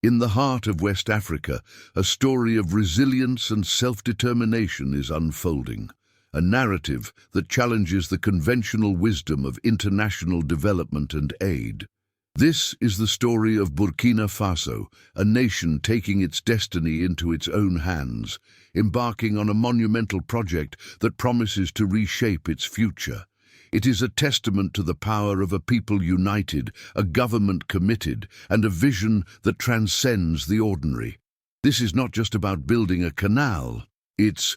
In the heart of West Africa, a story of resilience and self-determination is unfolding, a narrative that challenges the conventional wisdom of international development and aid. This is the story of Burkina Faso, a nation taking its destiny into its own hands, embarking on a monumental project that promises to reshape its future. It is a testament to the power of a people united, a government committed, and a vision that transcends the ordinary. This is not just about building a canal. It's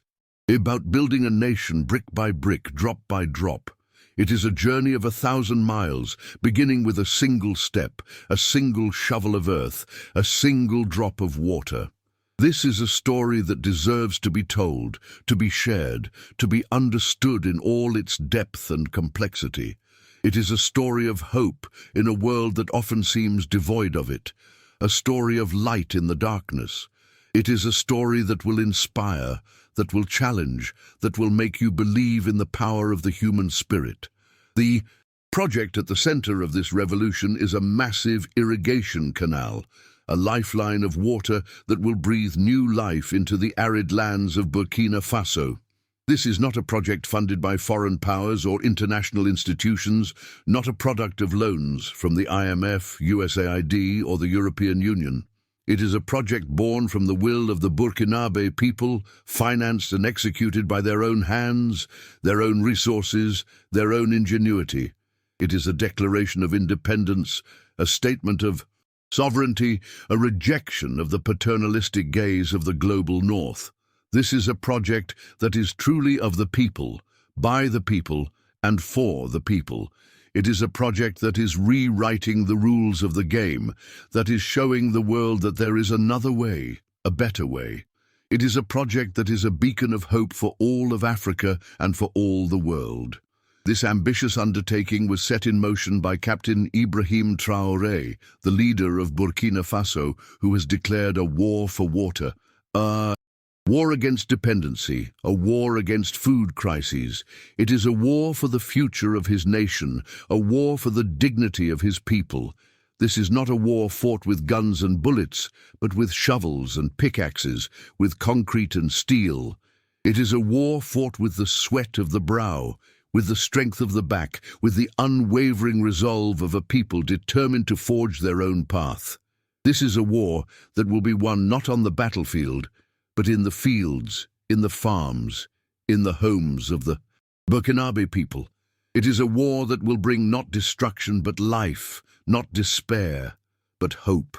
about building a nation brick by brick, drop by drop. It is a journey of 1,000 miles, beginning with a single step, a single shovel of earth, a single drop of water. This is a story that deserves to be told, to be shared, to be understood in all its depth and complexity. It is a story of hope in a world that often seems devoid of it, a story of light in the darkness. It is a story that will inspire, that will challenge, that will make you believe in the power of the human spirit. The project at the center of this revolution is a massive irrigation canal, a lifeline of water that will breathe new life into the arid lands of Burkina Faso. This is not a project funded by foreign powers or international institutions, not a product of loans from the IMF, USAID, or the European Union. It is a project born from the will of the Burkinabe people, financed and executed by their own hands, their own resources, their own ingenuity. It is a declaration of independence, a statement of sovereignty, a rejection of the paternalistic gaze of the global North. This is a project that is truly of the people, by the people, and for the people. It is a project that is rewriting the rules of the game, that is showing the world that there is another way, a better way. It is a project that is a beacon of hope for all of Africa and for all the world. This ambitious undertaking was set in motion by Captain Ibrahim Traoré, the leader of Burkina Faso, who has declared a war for water, a war against dependency, a war against food crises. It is a war for the future of his nation, a war for the dignity of his people. This is not a war fought with guns and bullets, but with shovels and pickaxes, with concrete and steel. It is a war fought with the sweat of the brow, with the strength of the back, with the unwavering resolve of a people determined to forge their own path. This is a war that will be won not on the battlefield, but in the fields, in the farms, in the homes of the Burkinabe people. It is a war that will bring not destruction but life, not despair, but hope.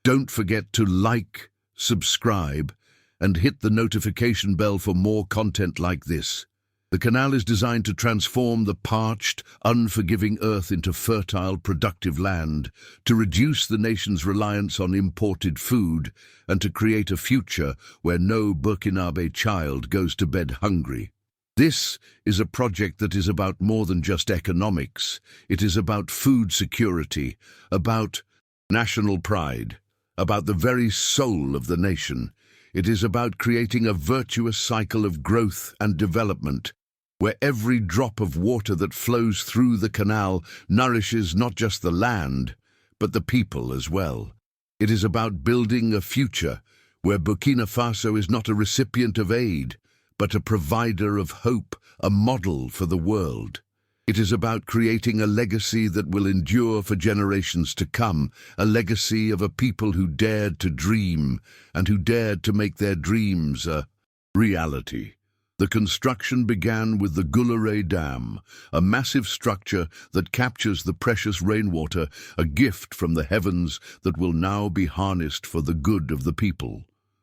Don't forget to like, subscribe, and hit the notification bell for more content like this. The canal is designed to transform the parched, unforgiving earth into fertile, productive land, to reduce the nation's reliance on imported food, and to create a future where no Burkinabe child goes to bed hungry. This is a project that is about more than just economics. It is about food security, about national pride, about the very soul of the nation. It is about creating a virtuous cycle of growth and development, where every drop of water that flows through the canal nourishes not just the land, but the people as well. It is about building a future where Burkina Faso is not a recipient of aid, but a provider of hope, a model for the world. It is about creating a legacy that will endure for generations to come, a legacy of a people who dared to dream and who dared to make their dreams a reality. The construction began with the Gulay Dam, a massive structure that captures the precious rainwater, a gift from the heavens that will now be harnessed for the good of the people.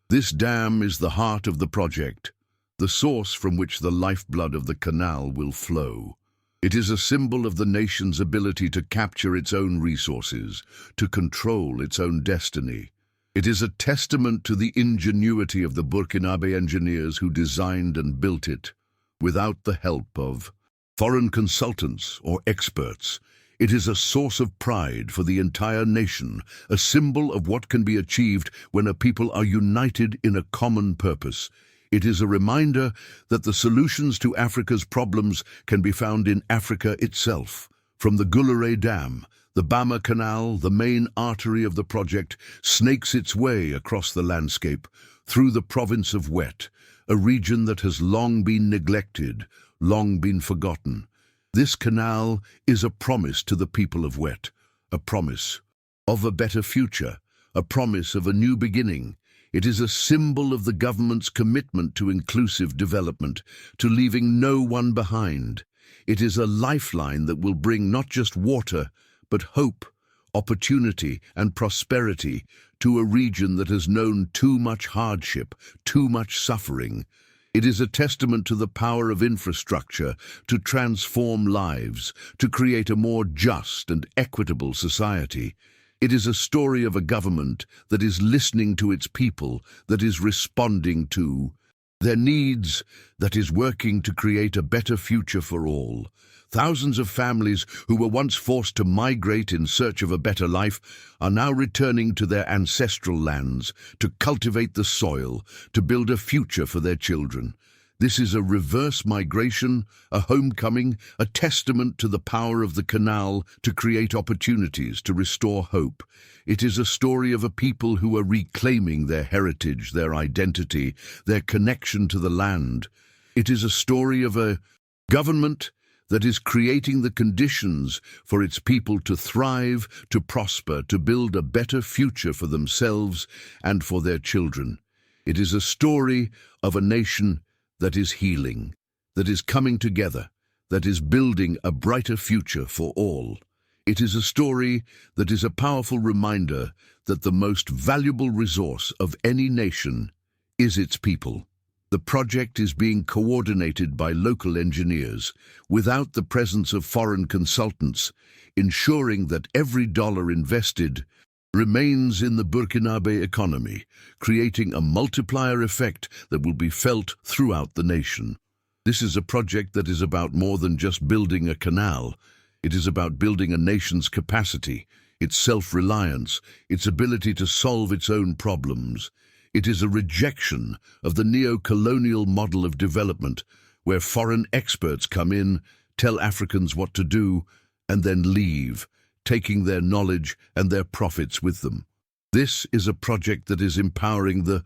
This dam is the heart of the project, the source from which the lifeblood of the canal will flow. It is a symbol of the nation's ability to capture its own resources, to control its own destiny. It is a testament to the ingenuity of the Burkinabe engineers who designed and built it. Without the help of foreign consultants or experts, it is a source of pride for the entire nation, a symbol of what can be achieved when a people are united in a common purpose. It is a reminder that the solutions to Africa's problems can be found in Africa itself. From the Gulay Dam, The Bama Canal, the main artery of the project, snakes its way across the landscape, through the province of Wet, a region that has long been neglected, long been forgotten. This canal is a promise to the people of Wet, a promise of a better future, a promise of a new beginning. It is a symbol of the government's commitment to inclusive development, to leaving no one behind. It is a lifeline that will bring not just water, but hope, opportunity, and prosperity to a region that has known too much hardship, too much suffering. It is a testament to the power of infrastructure to transform lives, to create a more just and equitable society. It is a story of a government that is listening to its people, that is responding to their needs, that is working to create a better future for all. Thousands of families who were once forced to migrate in search of a better life are now returning to their ancestral lands to cultivate the soil, to build a future for their children. This is a reverse migration, a homecoming, a testament to the power of the canal to create opportunities, to restore hope. It is a story of a people who are reclaiming their heritage, their identity, their connection to the land. It is a story of a government that is creating the conditions for its people to thrive, to prosper, to build a better future for themselves and for their children. It is a story of a nation that is healing, that is coming together, that is building a brighter future for all. It is a story that is a powerful reminder that the most valuable resource of any nation is its people. The project is being coordinated by local engineers, without the presence of foreign consultants, ensuring that every dollar invested remains in the Burkinabe economy, creating a multiplier effect that will be felt throughout the nation. This is a project that is about more than just building a canal. It is about building a nation's capacity, its self-reliance, its ability to solve its own problems. It is a rejection of the neocolonial model of development, where foreign experts come in, tell Africans what to do, and then leave, taking their knowledge and their profits with them. This is a project that is empowering the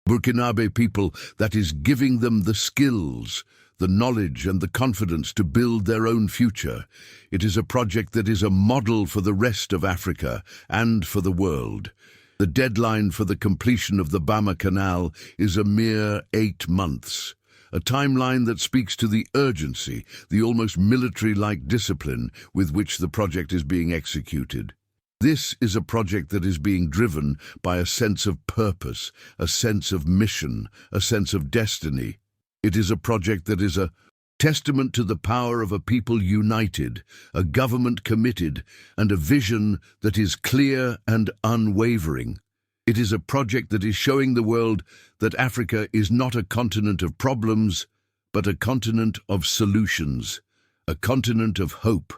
Burkinabe people, that is giving them the skills, the knowledge and the confidence to build their own future. It is a project that is a model for the rest of Africa and for the world. The deadline for the completion of the Bama Canal is a mere 8 months. A timeline that speaks to the urgency, the almost military-like discipline with which the project is being executed. This is a project that is being driven by a sense of purpose, a sense of mission, a sense of destiny. It is a project that is a testament to the power of a people united, a government committed, and a vision that is clear and unwavering. It is a project that is showing the world that Africa is not a continent of problems, but a continent of solutions, a continent of hope,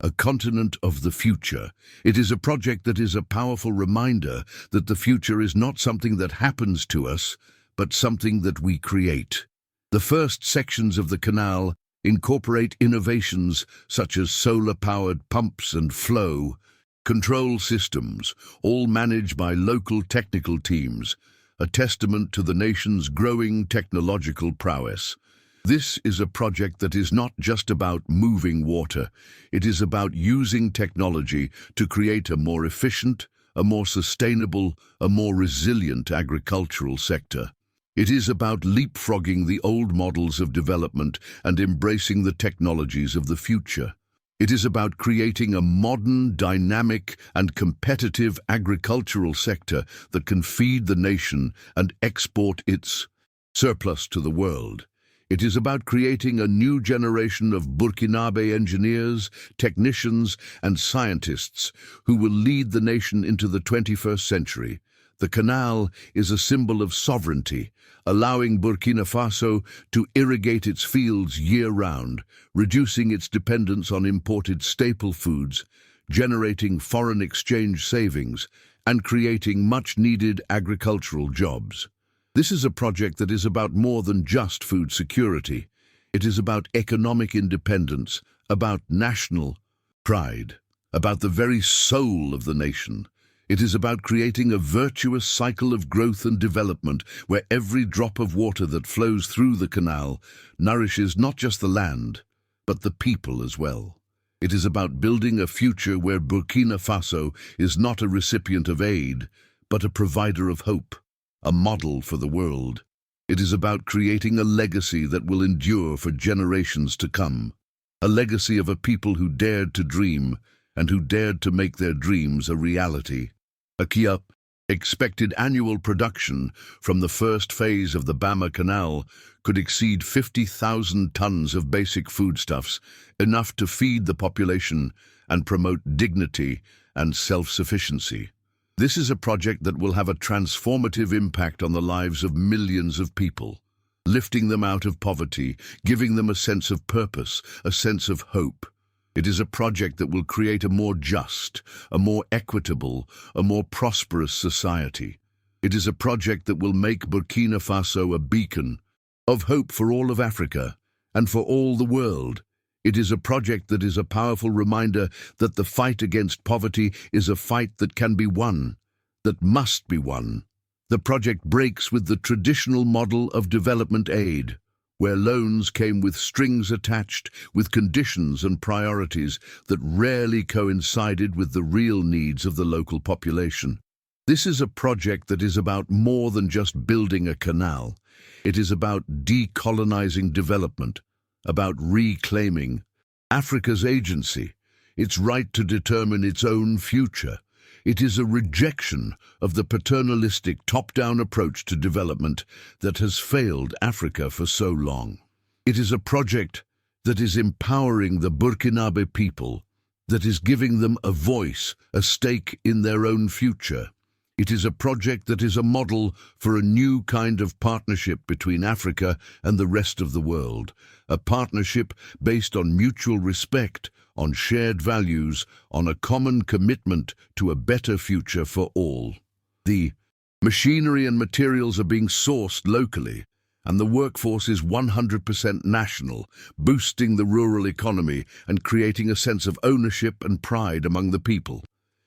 a continent of the future. It is a project that is a powerful reminder that the future is not something that happens to us, but something that we create. The first sections of the canal incorporate innovations such as solar-powered pumps and flow control systems, all managed by local technical teams, a testament to the nation's growing technological prowess. This is a project that is not just about moving water. It is about using technology to create a more efficient, a more sustainable, a more resilient agricultural sector. It is about leapfrogging the old models of development and embracing the technologies of the future. It is about creating a modern, dynamic, and competitive agricultural sector that can feed the nation and export its surplus to the world. It is about creating a new generation of Burkinabe engineers, technicians, and scientists who will lead the nation into the 21st century. The canal is a symbol of sovereignty, allowing Burkina Faso to irrigate its fields year-round, reducing its dependence on imported staple foods, generating foreign exchange savings, and creating much-needed agricultural jobs. This is a project that is about more than just food security. It is about economic independence, about national pride. about the very soul of the nation. It is about creating a virtuous cycle of growth and development where every drop of water that flows through the canal nourishes not just the land, but the people as well. It is about building a future where Burkina Faso is not a recipient of aid, but a provider of hope, a model for the world. It is about creating a legacy that will endure for generations to come, a legacy of a people who dared to dream and who dared to make their dreams a reality. A expected annual production from the first phase of the Bama Canal could exceed 50,000 tons of basic foodstuffs, enough to feed the population and promote dignity and self-sufficiency. This is a project that will have a transformative impact on the lives of millions of people, lifting them out of poverty, giving them a sense of purpose, a sense of hope. It is a project that will create a more just, a more equitable, a more prosperous society. It is a project that will make Burkina Faso a beacon of hope for all of Africa and for all the world. It is a project that is a powerful reminder that the fight against poverty is a fight that can be won, that must be won. The project breaks with the traditional model of development aid, where loans came with strings attached, with conditions and priorities that rarely coincided with the real needs of the local population. This is a project that is about more than just building a canal. It is about decolonizing development, about reclaiming Africa's agency, its right to determine its own future. It is a rejection of the paternalistic top-down approach to development that has failed Africa for so long. It is a project that is empowering the Burkinabe people, that is giving them a voice, a stake in their own future. It is a project that is a model for a new kind of partnership between Africa and the rest of the world, a partnership based on mutual respect, on shared values, on a common commitment to a better future for all. The machinery and materials are being sourced locally, and the workforce is 100% national, boosting the rural economy and creating a sense of ownership and pride among the people.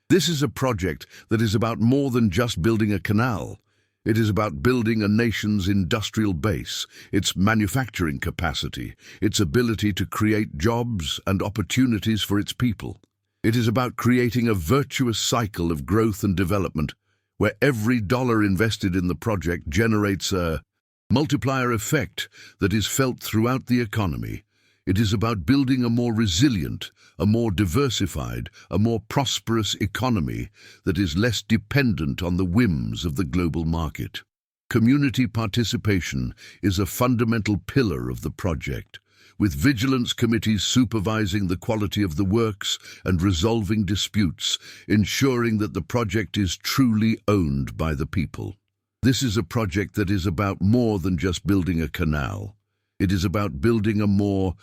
This is a project that is about more than just building a canal. It is about building a nation's industrial base, its manufacturing capacity, its ability to create jobs and opportunities for its people. It is about creating a virtuous cycle of growth and development, where every dollar invested in the project generates a multiplier effect that is felt throughout the economy. It is about building a more resilient, a more diversified, a more prosperous economy that is less dependent on the whims of the global market. Community participation is a fundamental pillar of the project, with vigilance committees supervising the quality of the works and resolving disputes, ensuring that the project is truly owned by the people. This is a project that is about more than just building a canal. It is about building a more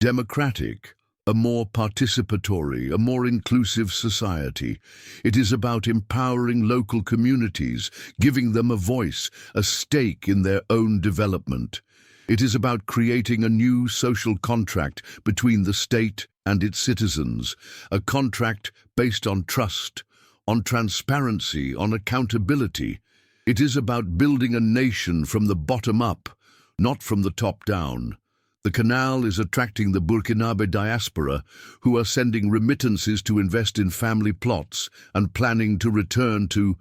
democratic, a more participatory, a more inclusive society. It is about empowering local communities, giving them a voice, a stake in their own development. It is about creating a new social contract between the state and its citizens, a contract based on trust, on transparency, on accountability. It is about building a nation from the bottom up, not from the top down. The canal is attracting the Burkinabe diaspora, who are sending remittances to invest in family plots and planning to return to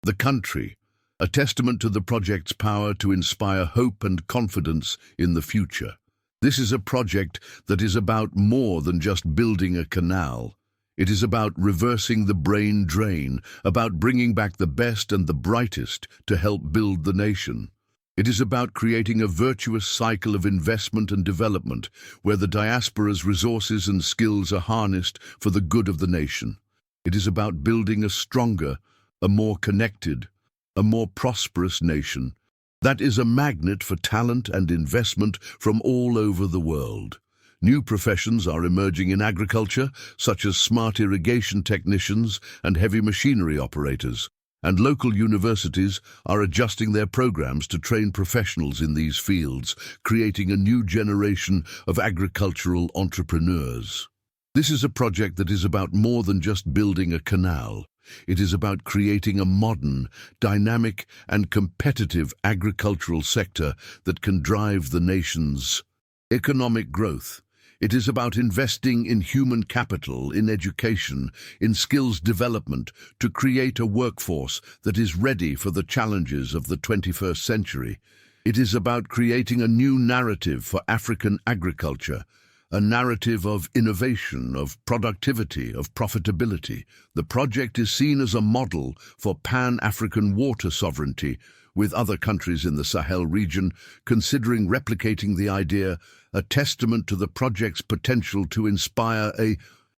the country, a testament to the project's power to inspire hope and confidence in the future. This is a project that is about more than just building a canal. It is about reversing the brain drain, about bringing back the best and the brightest to help build the nation. It is about creating a virtuous cycle of investment and development where the diaspora's resources and skills are harnessed for the good of the nation. It is about building a stronger, a more connected, a more prosperous nation that is a magnet for talent and investment from all over the world. New professions are emerging in agriculture, such as smart irrigation technicians and heavy machinery operators. And local universities are adjusting their programs to train professionals in these fields, creating a new generation of agricultural entrepreneurs. This is a project that is about more than just building a canal. It is about creating a modern, dynamic and competitive agricultural sector that can drive the nation's economic growth. It is about investing in human capital, in education, in skills development to create a workforce that is ready for the challenges of the 21st century. It is about creating a new narrative for African agriculture, a narrative of innovation, of productivity, of profitability. The project is seen as a model for pan-African water sovereignty, with other countries in the Sahel region considering replicating the idea, a testament to the project's potential to inspire a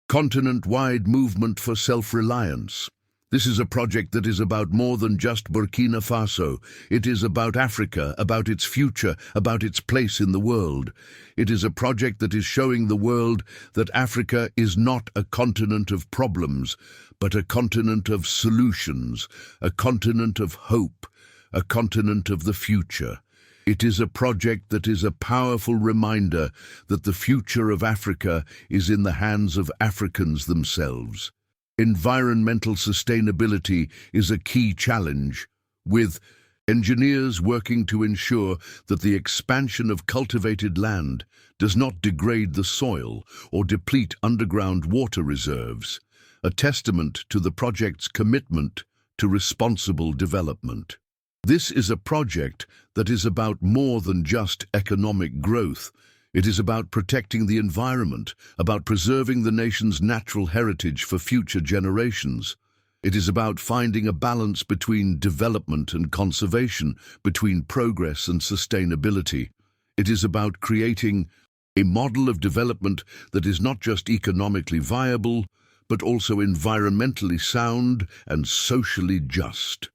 continent-wide movement for self-reliance. This is a project that is about more than just Burkina Faso. It is about Africa, about its future, about its place in the world. It is a project that is showing the world that Africa is not a continent of problems, but a continent of solutions, a continent of hope, a continent of the future. It is a project that is a powerful reminder that the future of Africa is in the hands of Africans themselves. Environmental sustainability is a key challenge, with engineers working to ensure that the expansion of cultivated land does not degrade the soil or deplete underground water reserves, a testament to the project's commitment to responsible development. This is a project that is about more than just economic growth. It is about protecting the environment, about preserving the nation's natural heritage for future generations. It is about finding a balance between development and conservation, between progress and sustainability. It is about creating a model of development that is not just economically viable, but also environmentally sound and socially just.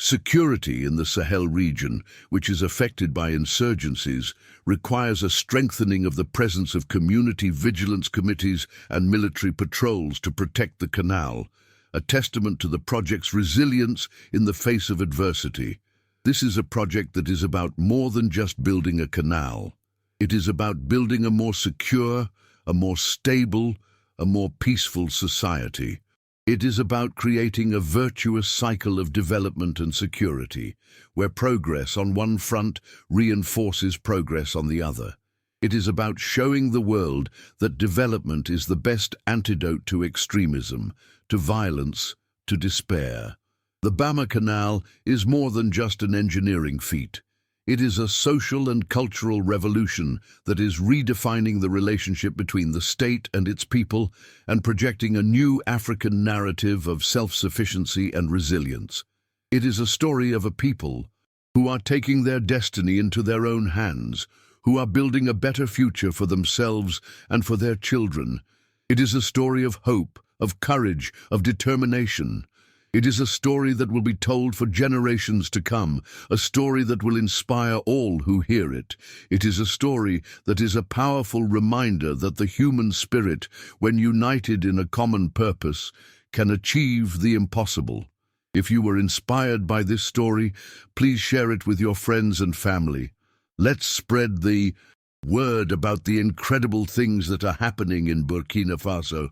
Security in the Sahel region, which is affected by insurgencies, requires a strengthening of the presence of community vigilance committees and military patrols to protect the canal, a testament to the project's resilience in the face of adversity. This is a project that is about more than just building a canal. It is about building a more secure, a more stable, a more peaceful society. It is about creating a virtuous cycle of development and security, where progress on one front reinforces progress on the other. It is about showing the world that development is the best antidote to extremism, to violence, to despair. The Bama Canal is more than just an engineering feat. It is a social and cultural revolution that is redefining the relationship between the state and its people and projecting a new African narrative of self-sufficiency and resilience. It is a story of a people who are taking their destiny into their own hands, who are building a better future for themselves and for their children. It is a story of hope, of courage, of determination. It is a story that will be told for generations to come, a story that will inspire all who hear it. It is a story that is a powerful reminder that the human spirit, when united in a common purpose, can achieve the impossible. If you were inspired by this story, please share it with your friends and family. Let's spread the word about the incredible things that are happening in Burkina Faso.